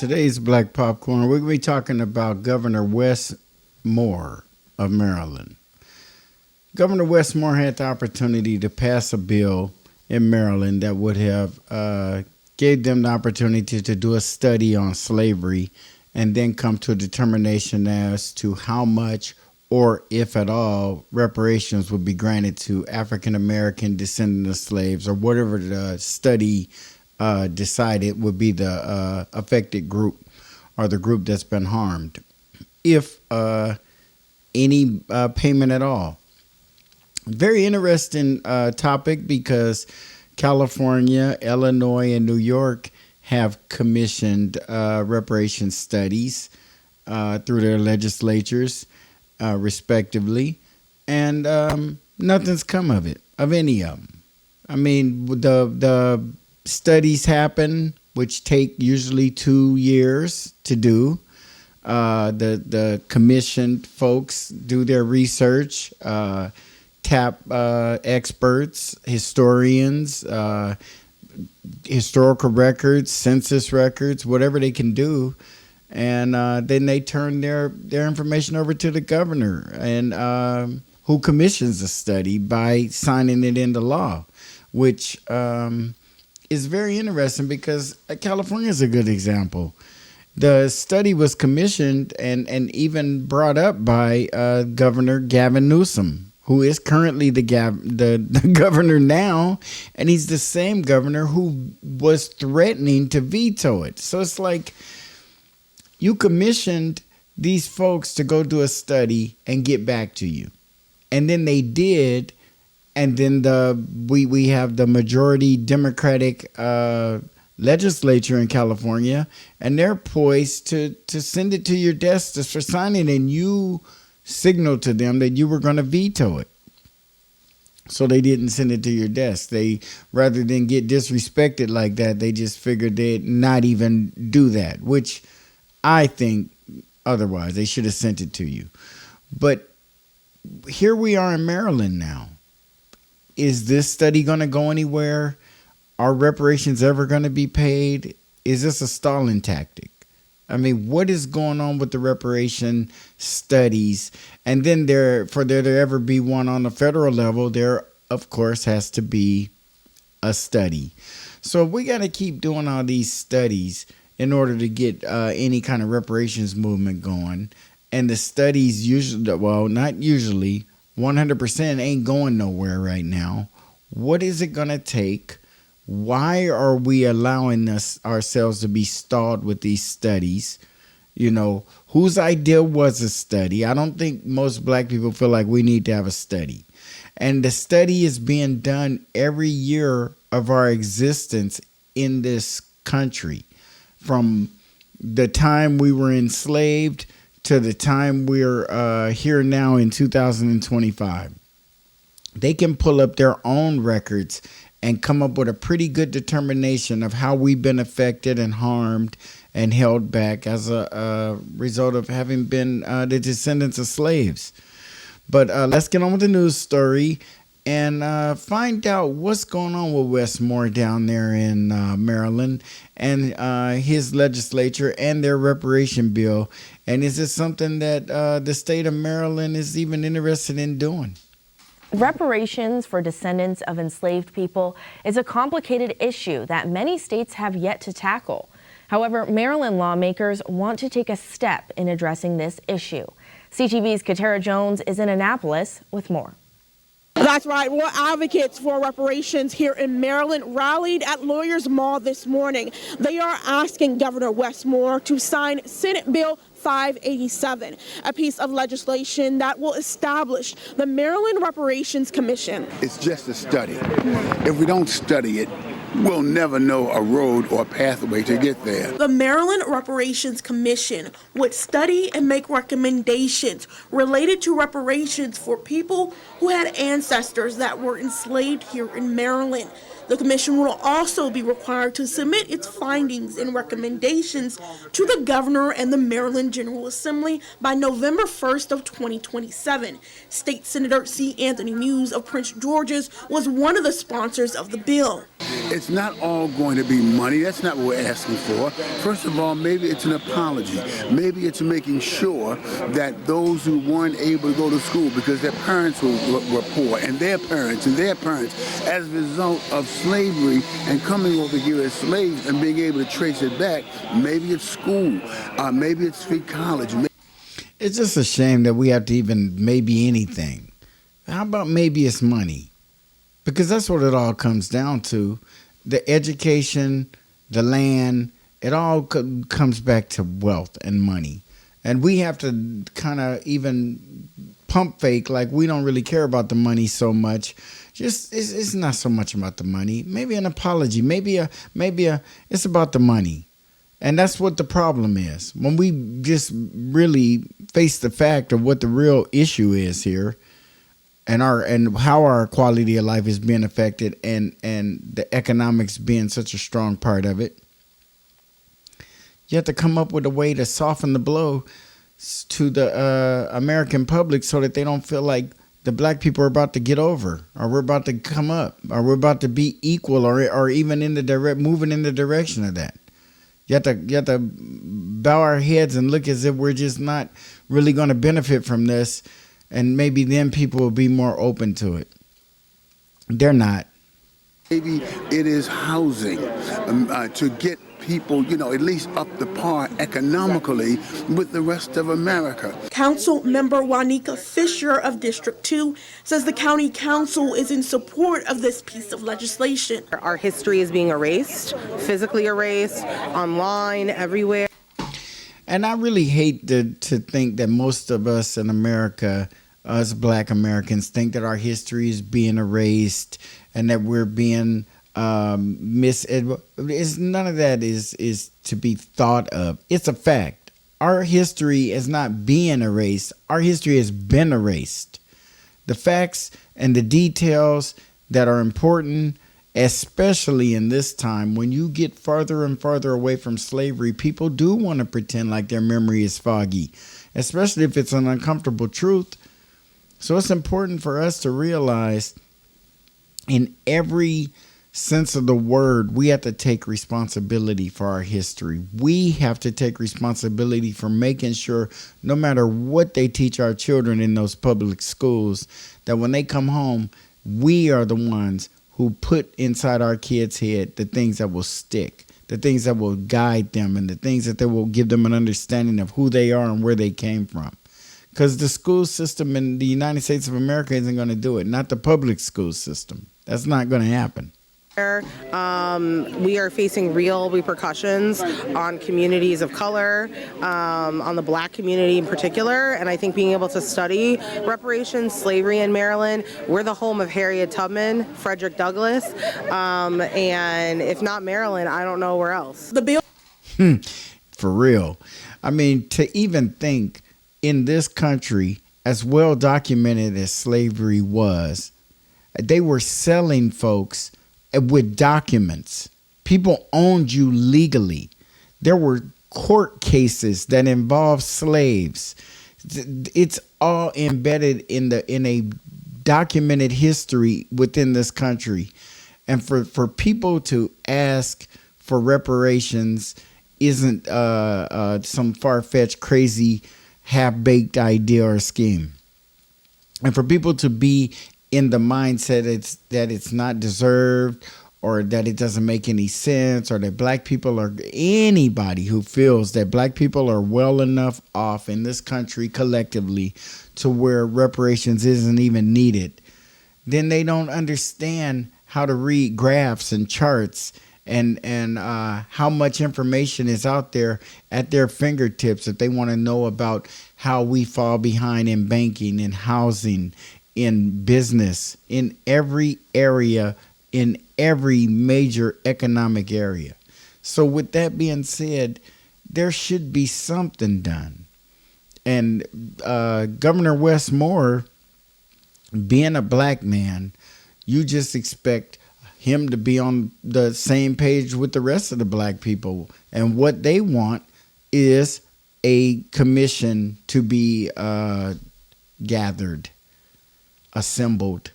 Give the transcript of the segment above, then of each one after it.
today's Black Popcorn, we're going to be talking about Governor Wes Moore of Maryland. Governor Wes Moore had the opportunity to pass a bill in Maryland that would have gave them the opportunity to do a study on slavery and then come to a determination as to how much or if at all reparations would be granted to African American descendants of slaves, or whatever the study decided would be the affected group or the group that's been harmed, if any payment at all. Very interesting topic, because California, Illinois, and New York have commissioned reparation studies through their legislatures, respectively, and nothing's come of it, of any of them. I mean, the studies happen, which take usually 2 years to do. The commissioned folks do their research, tap experts, historians, historical records, census records, whatever they can do, and then they turn their information over to the governor, and who commissions the study by signing it into law, which is very interesting, because California is a good example. The study was commissioned and even brought up by Governor Gavin Newsom, who is currently the governor now, and he's the same governor who was threatening to veto it. So it's like, you commissioned these folks to go do a study and get back to you, and then they did, and then we have the majority Democratic legislature in California, and they're poised to send it to your desk for signing, and you signaled to them that you were going to veto it. So they didn't send it to your desk. They, rather than get disrespected like that, they just figured they'd not even do that, which I think otherwise. They should have sent it to you. But here we are in Maryland now. Is this study going to go anywhere? Are reparations ever going to be paid? Is this a stalling tactic? I mean, what is going on with the reparation studies? And then for there to ever be one on the federal level, there, of course, has to be a study. So we got to keep doing all these studies in order to get any kind of reparations movement going. And the studies usually, well, not usually, 100% ain't going nowhere right now. What is it going to take? Why are we allowing ourselves to be stalled with these studies? You know, whose idea was a study? I don't think most black people feel like we need to have a study. And the study is being done every year of our existence in this country. From the time we were enslaved to the time we're here now in 2025. They can pull up their own records and come up with a pretty good determination of how we've been affected and harmed and held back as a result of having been the descendants of slaves. But let's get on with the news story and find out what's going on with Wes Moore down there in Maryland and his legislature and their reparation bill. And is it something that the state of Maryland is even interested in doing? Reparations for descendants of enslaved people is a complicated issue that many states have yet to tackle. However, Maryland lawmakers want to take a step in addressing this issue. CTV's Katara Jones is in Annapolis with more. That's right. More advocates for reparations here in Maryland rallied at Lawyers Mall this morning. They are asking Governor Wes Moore to sign Senate Bill 587, a piece of legislation that will establish the Maryland Reparations Commission. It's just a study. If we don't study it, we'll never know a road or a pathway to get there. The Maryland Reparations Commission would study and make recommendations related to reparations for people who had ancestors that were enslaved here in Maryland. The commission will also be required to submit its findings and recommendations to the governor and the Maryland General Assembly by November 1st of 2027. State Senator C. Anthony Muse of Prince George's was one of the sponsors of the bill. it's not all going to be money. That's not what we're asking for. First of all, maybe it's an apology. Maybe it's making sure that those who weren't able to go to school because their parents were poor, and their parents, as a result of slavery and coming over here as slaves and being able to trace it back, maybe it's school, maybe it's free college. It's just a shame that we have to even maybe anything. How about maybe it's money? Because that's what it all comes down to. The education, the land, it all comes back to wealth and money. And we have to kind of even pump fake like we don't really care about the money so much. Just it's not so much about the money. Maybe an apology. Maybe it's about the money. And that's what the problem is. When we just really face the fact of what the real issue is here, and how our quality of life is being affected, and the economics being such a strong part of it, you have to come up with a way to soften the blow to the American public so that they don't feel like the black people are about to get over, or we're about to come up, or we're about to be equal, or even moving in the direction of that. You have to bow our heads and look as if we're just not really going to benefit from this, and maybe then people will be more open to it. They're not. Maybe it is housing to get people, at least up to par economically with the rest of America. Council member Wanika Fisher of District 2 says the county council is in support of this piece of legislation. Our history is being erased, physically erased, online, everywhere. And I really hate to think that most of us in America, us black Americans, think that our history is being erased and that we're being none of that is to be thought of. It's a fact. Our history is not being erased. Our history has been erased. The facts and the details that are important, especially in this time when you get farther and farther away from slavery, people do want to pretend like their memory is foggy, especially if it's an uncomfortable truth. So it's important for us to realize, in every sense of the word, we have to take responsibility for our history. We have to take responsibility for making sure, no matter what they teach our children in those public schools, that when they come home, we are the ones who put inside our kids' head the things that will stick, the things that will guide them, and the things that will give them an understanding of who they are and where they came from. Because the school system in the United States of America isn't going to do it, not the public school system. That's not going to happen. We are facing real repercussions on communities of color, on the black community in particular, and I think being able to study reparations, slavery in Maryland, we're the home of Harriet Tubman, Frederick Douglass, and if not Maryland, I don't know where else. The bill. For real. I mean, to even think in this country, as well documented as slavery was, they were selling folks with documents. People owned you legally. There were court cases that involved slaves. It's all embedded in a documented history within this country. And for people to ask for reparations isn't some far-fetched, crazy, half-baked idea or scheme. And for people to be in the mindset that it's not deserved, or that it doesn't make any sense, or that black people, or anybody who feels that black people are well enough off in this country collectively to where reparations isn't even needed, then they don't understand how to read graphs and charts and how much information is out there at their fingertips if they want to know about how we fall behind in banking, in housing, in business, in every area, in every major economic area. So with that being said, there should be something done. And Governor Wes Moore, being a black man, you just expect him to be on the same page with the rest of the black people. And what they want is a commission to be gathered, assembled,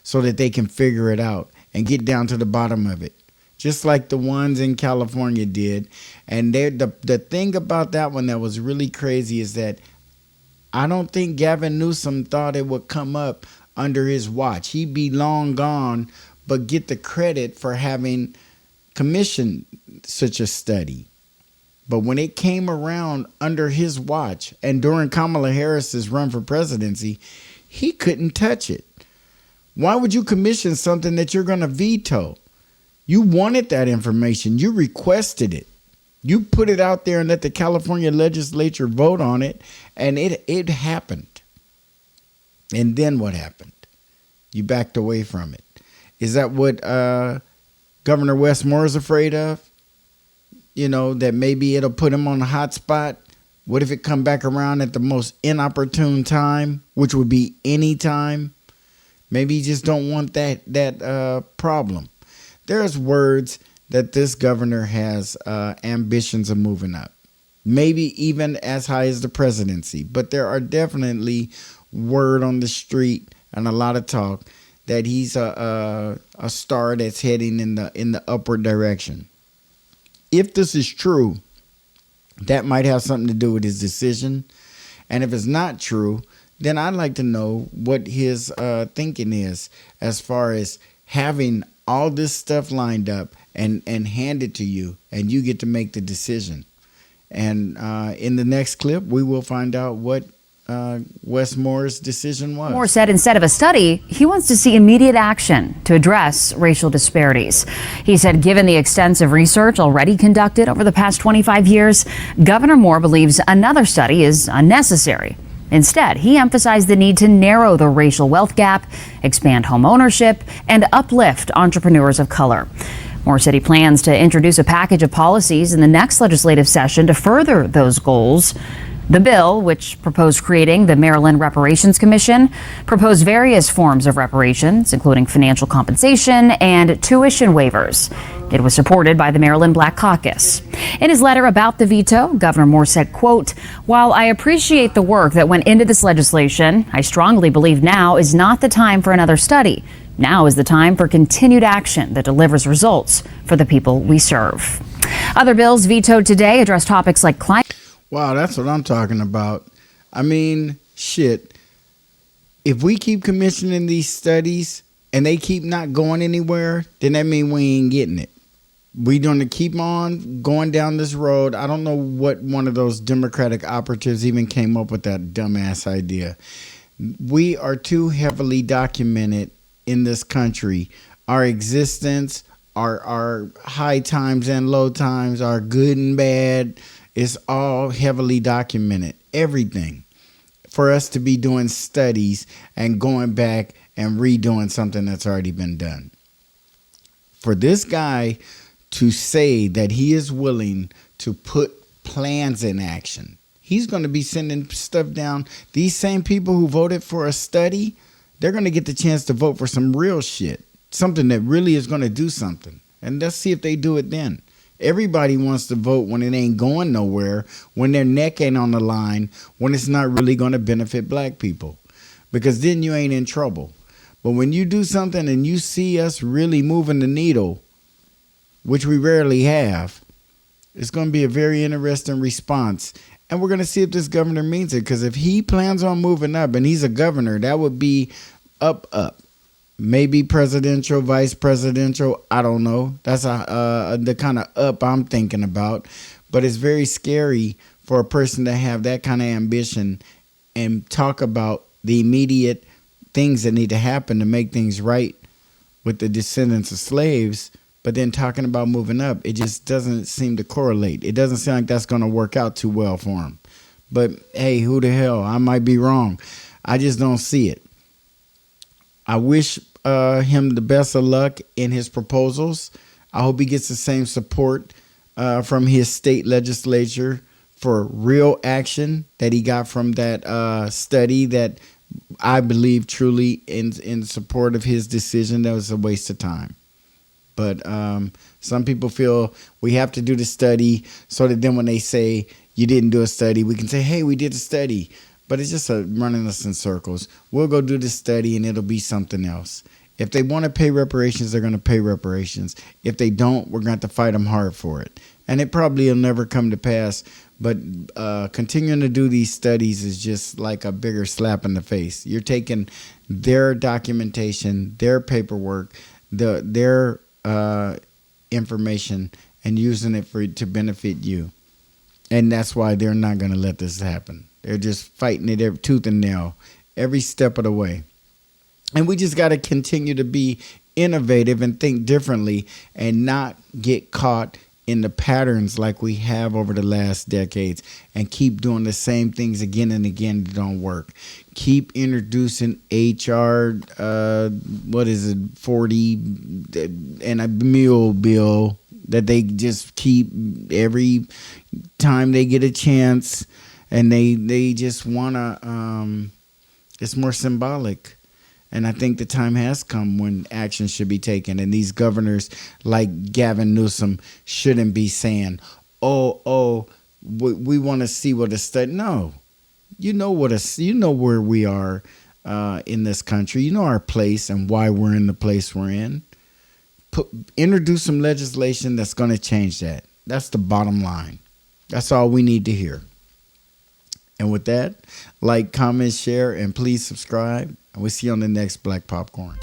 so that they can figure it out and get down to the bottom of it. just like the ones in California did. And the thing about that one that was really crazy is that I don't think Gavin Newsom thought it would come up under his watch. He'd be long gone, but get the credit for having commissioned such a study. But when it came around under his watch and during Kamala Harris's run for presidency, he couldn't touch it. Why would you commission something that you're going to veto? You wanted that information. You requested it. You put it out there and let the California legislature vote on it, and it happened. And then what happened? You backed away from it. Is that what Governor Wes Moore is afraid of? You know, that maybe it'll put him on a hot spot. What if it come back around at the most inopportune time, which would be any time? Maybe you just don't want that problem. There's words that this governor has ambitions of moving up, maybe even as high as the presidency. But there are definitely word on the street and a lot of talk that he's a star that's heading in the upward direction. If this is true, that might have something to do with his decision. And if it's not true, then I'd like to know what his thinking is as far as having all this stuff lined up and handed to you, and you get to make the decision. And in the next clip, we will find out what Wes Moore's decision was. Moore said instead of a study, he wants to see immediate action to address racial disparities. He said given the extensive research already conducted over the past 25 years, Governor Moore believes another study is unnecessary. Instead, he emphasized the need to narrow the racial wealth gap, expand home ownership, and uplift entrepreneurs of color. Moore said he plans to introduce a package of policies in the next legislative session to further those goals. The bill, which proposed creating the Maryland Reparations Commission, proposed various forms of reparations, including financial compensation and tuition waivers. It was supported by the Maryland Black Caucus. In his letter about the veto, Governor Moore said, quote, "While I appreciate the work that went into this legislation, I strongly believe now is not the time for another study. Now is the time for continued action that delivers results for the people we serve." Other bills vetoed today address topics like climate. Wow, that's what I'm talking about. I mean, shit. If we keep commissioning these studies and they keep not going anywhere, then that means we ain't getting it. We're going to keep on going down this road. I don't know what one of those Democratic operatives even came up with that dumbass idea. We are too heavily documented in this country. Our existence, our high times and low times, our good and bad, it's all heavily documented. Everything. For us to be doing studies and going back and redoing something that's already been done. For this guy to say that he is willing to put plans in action, he's going to be sending stuff down. These same people who voted for a study, they're going to get the chance to vote for some real shit. Something that really is going to do something. And let's see if they do it then. Everybody wants to vote when it ain't going nowhere, when their neck ain't on the line, when it's not really going to benefit black people. Because then you ain't in trouble. But when you do something and you see us really moving the needle, which we rarely have, it's going to be a very interesting response. And we're going to see if this governor means it. Because if he plans on moving up and he's a governor, that would be up. Maybe presidential, vice presidential. I don't know. That's the kind of up I'm thinking about. But it's very scary for a person to have that kind of ambition and talk about the immediate things that need to happen to make things right with the descendants of slaves. But then talking about moving up, it just doesn't seem to correlate. It doesn't seem like that's going to work out too well for him. But hey, who the hell? I might be wrong. I just don't see it. I wish him the best of luck in his proposals. I hope he gets the same support from his state legislature for real action that he got from that study that I believe truly in support of his decision. That was a waste of time. But some people feel we have to do the study so that then when they say you didn't do a study, we can say, hey, we did a study. But it's just running us in circles. We'll go do the study and it'll be something else. If they want to pay reparations, they're going to pay reparations. If they don't, we're going to have to fight them hard for it. And it probably will never come to pass. But continuing to do these studies is just like a bigger slap in the face. You're taking their documentation, their paperwork, their information, and using it to benefit you. And that's why they're not going to let this happen. They're just fighting it every tooth and nail, every step of the way. And we just got to continue to be innovative and think differently and not get caught in the patterns like we have over the last decades and keep doing the same things again and again that don't work. Keep introducing HR, 40 and a mule bill that they just keep every time they get a chance, and they just want to, it's more symbolic. And I think the time has come when action should be taken. And these governors like Gavin Newsom shouldn't be saying, we want to see what a study. No, you know where we are in this country. You know our place and why we're in the place we're in. Introduce some legislation that's going to change that. That's the bottom line. That's all we need to hear. And with that, like, comment, share, and please subscribe. And we'll see you on the next Black Popcorn.